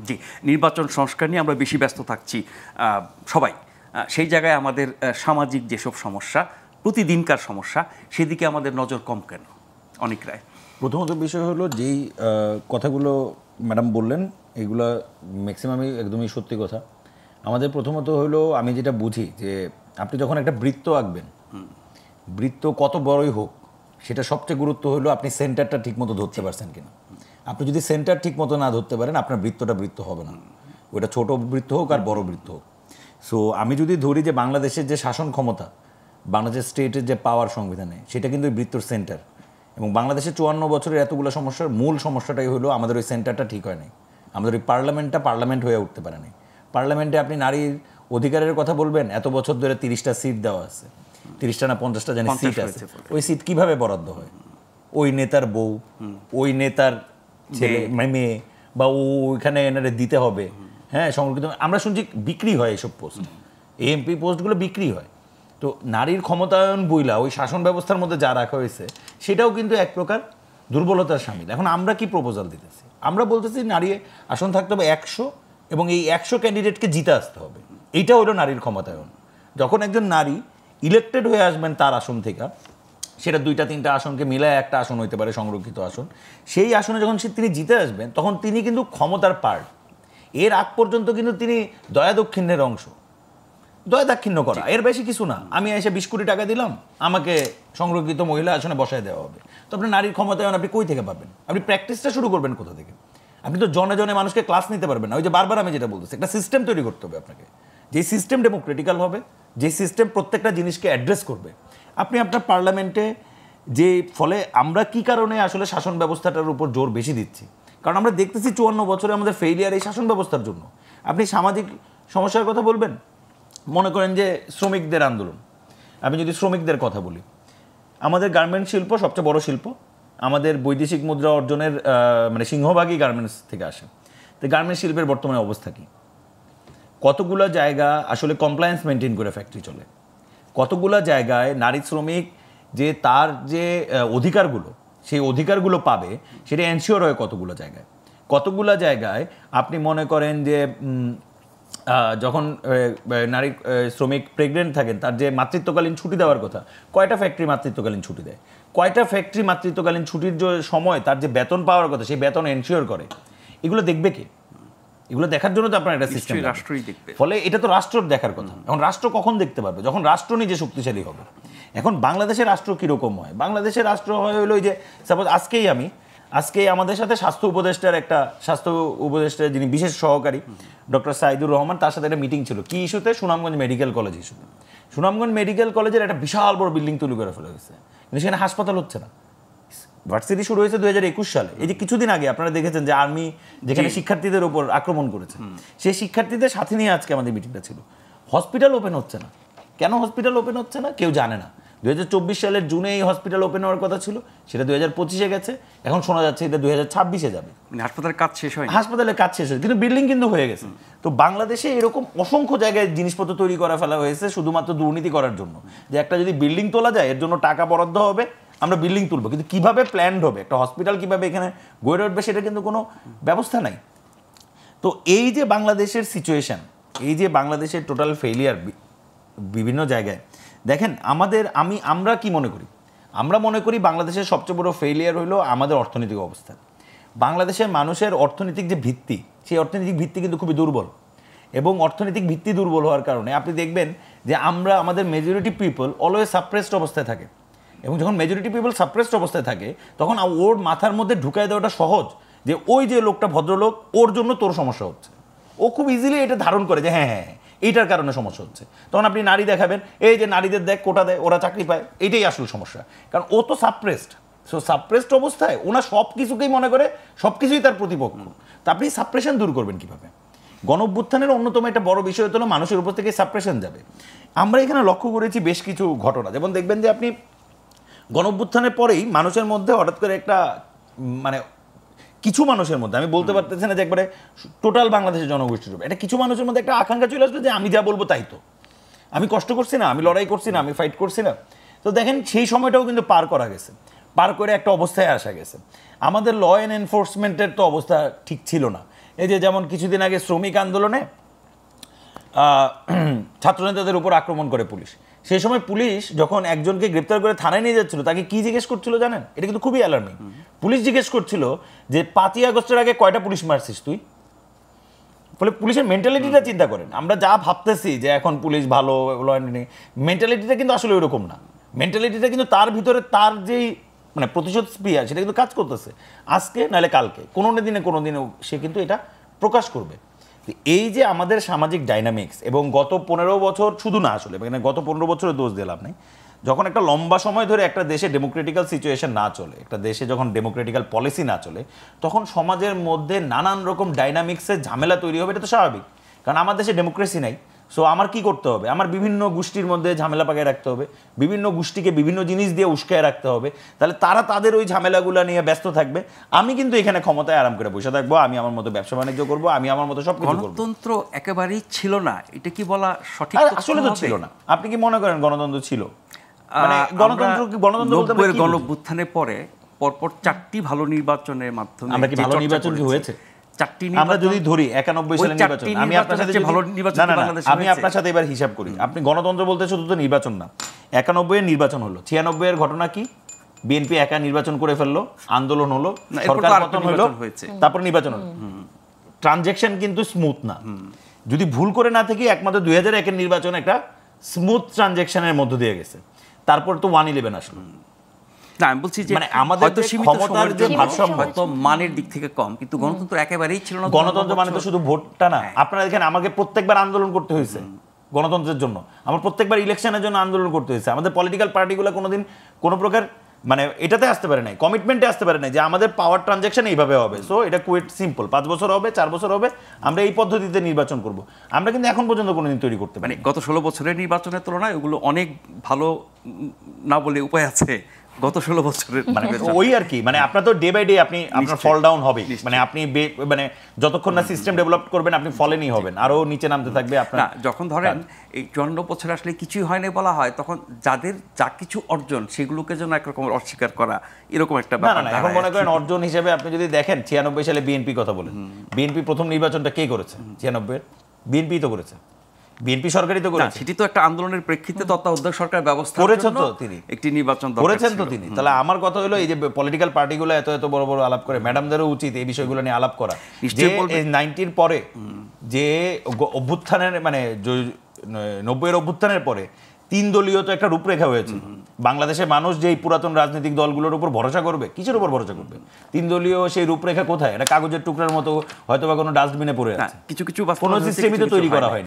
জি, নির্বাচন সংস্কার নিয়ে আমরা বেশি ব্যস্ত থাকছি সবাই। সেই জায়গায় আমাদের সামাজিক যেসব সমস্যা, প্রতিদিনকার সমস্যা, সেদিকে আমাদের নজর কম কেন? অনেক রায়। প্রথমত বিষয় হলো যেই কথাগুলো ম্যাডাম বললেন, এগুলো ম্যাক্সিমামই একদমই সত্যি কথা। আমাদের প্রথমত হলো, আমি যেটা বুঝি যে আপনি যখন একটা বৃত্ত আঁকবেন, বৃত্ত কত বড়ই হোক, সেটা সবচেয়ে গুরুত্ব হলো আপনি সেন্টারটা ঠিকমতো ধরতে পারছেন কিনা। আপনি যদি সেন্টার ঠিকমতো না ধরতে পারেন, আপনার বৃত্তটা বৃত্ত হবে না, ওটা ছোট বৃত্ত হোক আর বড় বৃত্ত হোক। সো আমি যদি ধরি যে বাংলাদেশের যে শাসন ক্ষমতা, বাংলাদেশ স্টেটের যে পাওয়ার সংবিধানে, সেটা কিন্তু ওই বৃত্তর সেন্টার। এবং বাংলাদেশে 54 বছরের এতগুলো সমস্যার মূল সমস্যাটাই হলো আমাদের ওই সেন্টারটা ঠিক হয় নাই। আমাদের ওই পার্লামেন্ট হয়ে উঠতে পারে নাই। পার্লামেন্টে আপনি নারীর অধিকারের কথা বলবেন, এত বছর ধরে 30টা সিট দেওয়া আছে, 30টা না 50টা জানি সিট আছে। ওই সিট কিভাবে বরাদ্দ হয়? ওই নেতার বউ, ওই নেতার ছেলে মেয়ে, বা ওইখানে এনারে দিতে হবে। হ্যাঁ, সংরক্ষিত। আমরা শুনছি বিক্রি হয় এইসব পোস্ট, এমপি পোস্টগুলো বিক্রি হয়। তো নারীর ক্ষমতায়ন বইলা ওই শাসন ব্যবস্থার মধ্যে যা রাখা হয়েছে, সেটাও কিন্তু এক প্রকার দুর্বলতার সামিল। এখন আমরা কি প্রপোজাল দিতেছি? আমরা বলতেছি নারী আসন থাকতে হবে 100, এবং এই 100 ক্যান্ডিডেটকে জিতে আসতে হবে। এইটা হলো নারীর ক্ষমতায়ন। যখন একজন নারী ইলেক্টেড হয়ে আসবেন তার আসন থেকে, সেটা 2-3টা আসনকে মিলায় একটা আসন হইতে পারে সংরক্ষিত আসন, সেই আসনে যখন তিনি জিতে আসবেন, তখন তিনি কিন্তু ক্ষমতার পার্ট। এর আগ পর্যন্ত কিন্তু তিনি দয়া দক্ষিণের অংশ, দয়া দাক্ষিণ্য করা, এর বেশি কিছু না। আমি এসে 20 কোটি টাকা দিলাম, আমাকে সংরক্ষিত মহিলা আসনে বসায় দেওয়া হবে। তো আপনার নারীর ক্ষমতায়ন আপনি কই থেকে পাবেন? আপনি প্র্যাকটিসটা শুরু করবেন কোথা থেকে? আপনি তো জনে জনে মানুষকে ক্লাস নিতে পারবেন না। ওই যে বারবার আমি যেটা বলতেছি, একটা সিস্টেম তৈরি করতে হবে আপনাকে, যে সিস্টেম ডেমোক্রেটিক্যাল হবে, যে সিস্টেম প্রত্যেকটা জিনিসকে অ্যাড্রেস করবে। আপনি আপনার পার্লামেন্টে যে, ফলে আমরা কি কারণে আসলে শাসন ব্যবস্থাটার উপর জোর বেশি দিচ্ছি, কারণ আমরা দেখতেছি 54 বছরে আমাদের ফেইলিয়ার এই শাসন ব্যবস্থার জন্য। আপনি সামাজিক সমস্যার কথা বলবেন, মনে করেন যে শ্রমিকদের আন্দোলন, আমি যদি শ্রমিকদের কথা বলি, আমাদের গার্মেন্ট শিল্প সবচেয়ে বড় শিল্প, আমাদের বৈদেশিক মুদ্রা অর্জনের মানে সিংহভাগই গার্মেন্টস থেকে আসে। তো গার্মেন্টস শিল্পের বর্তমানে অবস্থা কী? কতগুলো জায়গা আসলে কমপ্লায়েন্স মেনটেন করে ফ্যাক্টরি চলে, কতগুলো জায়গায় নারী শ্রমিক যে তার যে অধিকারগুলো, সেই অধিকারগুলো পাবে সেটা এনশিওর হয় কতগুলো জায়গায় আপনি মনে করেন যে যখন নারী শ্রমিক প্রেগনেন্ট থাকেন, তার যে মাতৃত্বকালীন ছুটি দেওয়ার কথা, কয়টা ফ্যাক্টরি মাতৃত্বকালীন ছুটি দেয়? কয়টা ফ্যাক্টরি মাতৃত্বকালীন ছুটির যে সময় তার যে বেতন পাওয়ার কথা, সেই বেতন এনশিওর করে? এগুলো দেখবে কে? এগুলো দেখার জন্য তো আপনার একটা সিস্টেম, রাষ্ট্রই দেখবে। ফলে এটা তো রাষ্ট্রের দেখার কথা। এখন রাষ্ট্র কখন দেখতে পারবে? যখন রাষ্ট্র নিজে শক্তিশালী হবে। এখন বাংলাদেশের রাষ্ট্র কীরকম হয়? বাংলাদেশের রাষ্ট্র হয় হলো ওই যে, সাপোজ আজকেই আমাদের সাথে স্বাস্থ্য উপদেষ্টার যিনি বিশেষ সহকারী ডক্টর সাইদুর রহমান, তার সাথে একটা মিটিং ছিল। কি ইস্যুতে? সুনামগঞ্জ মেডিকেল কলেজ ইস্যুতে। সুনামগঞ্জ মেডিকেল কলেজের একটা বিশাল বড় বিল্ডিং তৈরি করে ফেলা হয়েছে, কিন্তু সেখানে হাসপাতাল হচ্ছে না। ভার্সিটি শুরু হয়েছে 2021 সালে। এই যে কিছুদিন আগে আপনারা দেখেছেন যে আর্মি যেখানে শিক্ষার্থীদের উপর আক্রমণ করেছে, সেই শিক্ষার্থীদের সাথে নিয়ে আজকে আমাদের মিটিংটা ছিল। হসপিটাল ওপেন হচ্ছে না। কেন হসপিটাল ওপেন হচ্ছে না কেউ জানে না। 2024 সালের জুনে এই হসপিটাল ওপেন হওয়ার কথা ছিল, সেটা 2025-এ গেছে। এখন শোনা যাচ্ছে এটা 2026-এ যাবে। হাসপাতালের কাজ শেষ হয়, হাসপাতালের কাজ শেষ হয়েছে, কিন্তু বিল্ডিং কিন্তু হয়ে গেছে। তো বাংলাদেশে এরকম অসংখ্য জায়গায় জিনিসপত্র তৈরি করা ফেলা হয়েছে শুধুমাত্র দুর্নীতি করার জন্য, যে একটা যদি বিল্ডিং তোলা যায়, এর জন্য টাকা বরাদ্দ হবে, আমরা বিল্ডিং তুলবো, কিন্তু কিভাবে প্ল্যান্ড হবে, একটা হসপিটাল কিভাবে এখানে গড়ে উঠবে, সেটা কিন্তু কোনো ব্যবস্থা নাই। তো এই যে বাংলাদেশের সিচুয়েশন, এই যে বাংলাদেশের টোটাল ফেইলিয়ার বিভিন্ন জায়গায় দেখেন, আমরা কি মনে করি? আমরা মনে করি বাংলাদেশের সবচেয়ে বড় ফেইলিয়ার হলো আমাদের অর্থনৈতিক অবস্থা। বাংলাদেশের মানুষের অর্থনৈতিক যে ভিত্তি, সেই অর্থনৈতিক ভিত্তি কিন্তু খুবই দুর্বল। এবং অর্থনৈতিক ভিত্তি দুর্বল হওয়ার কারণে আপনি দেখবেন যে আমাদের মেজরিটি পিপল অলওয়েজ সাপ্রেসড অবস্থায় থাকে। এবং যখন মেজরিটি পিপল সাপ্রেসড অবস্থায় থাকে, তখন ওর মাথার মধ্যে ঢুকাই দেওয়াটা সহজ, যে ওই যে লোকটা ভদ্রলোক, ওর জন্য তোর সমস্যা হচ্ছে। ও খুব ইজিলি এটা ধারণ করে যে হ্যাঁ, এইটার কারণে সমস্যা হচ্ছে। তখন আপনি নারী দেখাবেন, এই যে নারীদের দেখ কোটা দেয়, ওরা চাকরি পায়, এটাই আসল সমস্যা। কারণ ও তো সাপ্রেসড। সো সাপ্রেসড অবস্থায় ওনা সব কিছুকেই মনে করে সব কিছুই তার প্রতিপক্ষ। তা আপনি সাপ্রেশন দূর করবেন কীভাবে? গণঅভ্যুত্থানের অন্যতম একটা বড় বিষয় হলো মানুষের উপর থেকে সাপ্রেশন যাবে। আমরা এখানে লক্ষ্য করেছি বেশ কিছু ঘটনা, যেমন দেখবেন যে আপনি গণঅভ্যুত্থানের পরেই মানুষের মধ্যে হঠাৎ করে একটা মানে কিছু মানুষের মধ্যে, আমি বলতে পারতেছি না যে একবারে টোটাল বাংলাদেশের জনগোষ্ঠীর উপর, এটা কিছু মানুষের মধ্যে একটা আকাঙ্ক্ষা চলে আসলো যে আমি যা বলবো তাই তো, আমি কষ্ট করছি না, আমি লড়াই করছি না, আমি ফাইট করছি না। তো দেখেন সেই সময়টাও কিন্তু পার করা গেছে, পার করে একটা অবস্থায় আসা গেছে। আমাদের ল অ্যান্ড এনফোর্সমেন্টের তো অবস্থা ঠিক ছিল না, এই যে যেমন কিছুদিন আগে শ্রমিক আন্দোলনে ছাত্রনেতাদের উপর আক্রমণ করে পুলিশ, সেই সময় পুলিশ যখন একজনকে গ্রেপ্তার করে থানায় নিয়ে যাচ্ছিল তাকে কি জিজ্ঞেস করছিল জানেন? এটা কিন্তু খুবই অ্যালার্মিং। পুলিশ জিজ্ঞেস করছিল যে 5ই আগস্টের আগে কয়টা পুলিশ মারছিস তুই? ফলে পুলিশের মেন্টালিটিটা চিন্তা করেন। আমরা যা ভাবতেছি যে এখন পুলিশ ভালো, মেন্টালিটিটা কিন্তু আসলে ওইরকম না। মেন্টালিটিটা কিন্তু তার ভিতরে তার যেই মানে প্রতিশোধ স্প্রিয়া সেটা কিন্তু কাজ করতেছে, আজকে নাহলে কালকে কোনো দিনে সে কিন্তু এটা প্রকাশ করবে। এই যে আমাদের সামাজিক ডাইনামিক্স, এবং গত 15 বছর শুধু না, আসলে মানে গত 15 বছরের দোষ দিলাম নাই, যখন একটা লম্বা সময় ধরে একটা দেশে ডেমোক্রেটিক্যাল সিচুয়েশন না চলে, একটা দেশে যখন ডেমোক্রেটিক্যাল পলিসি না চলে, তখন সমাজের মধ্যে নানান রকম ডাইনামিক্সের ঝামেলা তৈরি হবে। এটা তো স্বাভাবিক, কারণ আমার দেশে ডেমোক্রেসি নাই। সো আমার কি করতে হবে? আমার বিভিন্ন গোষ্ঠীর মধ্যে ঝামেলা পাকিয়ে রাখতে হবে, বিভিন্ন গোষ্ঠীকে বিভিন্ন জিনিস দিয়ে উস্কায় রাখতে হবে, তাহলে তারা তাদের ওই ঝামেলাগুলো নিয়ে ব্যস্ত থাকবে। আমি কিন্তু এখানে ক্ষমতায় আরাম করে বসে থাকবো, আমি আমার মতো ব্যবসা বাণিজ্য করবো, আমি আমার মতো সব কিছু করবো। গণতন্ত্র একেবারেই ছিল না, এটা কি বলা সঠিক? আসলে তো ছিল না। আপনি কি মনে করেন গণতন্ত্র ছিল? মানে গণতন্ত্র বলতে আমরা কি গণঅভ্যুত্থানের পরে পরপর 4টি ভালো নির্বাচনের মাধ্যমে আমরা কি ভালো নির্বাচন কি হয়েছে? আমরা যদি ধরি 91 সালের নির্বাচন, আমি আপনার সাথে ভালো নির্বাচন, আমি আপনার সাথে এবার হিসাব করি। আপনি গণতন্ত্র বলতে শুধু তো নির্বাচন না, 91 এর নির্বাচন হলো, 96 এর ঘটনা কি? বিএনপি একা নির্বাচন করে ফেললো, আন্দোলন হলো, সরকার পতন হলো, তারপর নির্বাচন হলো। ট্রানজ্যাকশন কিন্তু স্মুথ না। যদি ভুল করে না থাকি, একমাত্র 2001 এর নির্বাচন একটা স্মুথ ট্রানজ্যাকশনের মধ্য দিয়ে গেছে। তারপর তো 111 আসলো। না, আমি বলছি যে মানে আমাদের ক্ষমতার যে ভারসাম্য হয়তো মানের দিক থেকে কম, কিন্তু গণতন্ত্র একেবারেই ছিল না। গণতন্ত্র মানে তো শুধু ভোটটা না। আপনারা দেখেন, আমাকে প্রত্যেকবার আন্দোলন করতে হয়েছে গণতন্ত্রের জন্য, আমার প্রত্যেকবার ইলেকশনের জন্য আন্দোলন করতে হয়েছে। আমাদের পলিটিক্যাল পার্টিগুলো কোনোদিন কোনো প্রকার মানে এটাতে আসতে পারে নাই, কমিটমেন্টে আসতে পারে নাই যে আমাদের পাওয়ার ট্রানজ্যাকশন এইভাবে হবে। সো এটা কুইট সিম্পল, 5 বছর হবে, 4 বছর হবে, আমরা এই পদ্ধতিতে নির্বাচন করব। আমরা কিন্তু এখন পর্যন্ত কোনোদিন তৈরি করতে পারি। গত 16 বছরের নির্বাচনের তুলনায় ওগুলো অনেক ভালো না বলে উপায় আছে। গত 16 বছরের মানে ওই আর কি, মানে আপনার তো ডে বাই ডে আপনি আপনার ফল ডাউন হবে, মানে আপনি মানে যতক্ষণ না সিস্টেম ডেভেলপ করবেন আপনি ফলেনই হবেন, আরো নিচে নামতে থাকবে আপনার। যখন ধরেন এই 54 বছর আসলে কিছুই হয়নি বলা হয়, তখন যাদের যা কিছু অর্জন সেগুলোকে যেন একরকম অস্বীকার করা, এরকম একটা ব্যাপার। না, এখন মনে করেন অর্জন হিসেবে আপনি যদি দেখেন 96 সালে বিএনপি কথা বলেন, বিএনপি প্রথম নির্বাচনটা কে করেছে? 96 বিএনপি তো করেছে, বিএনপি সরকারই তো করেছে। সেটি তো একটা আন্দোলনের প্রেক্ষিতে তত্ত্বাবধায়ক সরকার ব্যবস্থা করেছেন তো তিনি, একটি নির্বাচন করেছেন তো তিনি। তাহলে আমার কথা হলো, এই যে পলিটিক্যাল পার্টিগুলো এত এত বড় বড় আলাপ করে, ম্যাডামদেরও উচিত এই বিষয়গুলো নিয়ে আলাপ করা। যে 90-র পরে যে অভ্যুত্থানের মানে 90-এর অভ্যুত্থানের পরে 3 দলীয় তো একটা রূপরেখা হয়েছে। বাংলাদেশের মানুষ যে পুরাতন রাজনৈতিক দলগুলোর উপর ভরসা করবে, কিসের উপর ভরসা করবে? 3 দলীয় সেই রূপরেখা কোথায়? এটা কাগজের টুকরার মতো হয়তো বা কোনো ডাস্টবিনে পড়ে আছে, কিছু কোনো সিস্টেমই তো তৈরি করা হয়নি।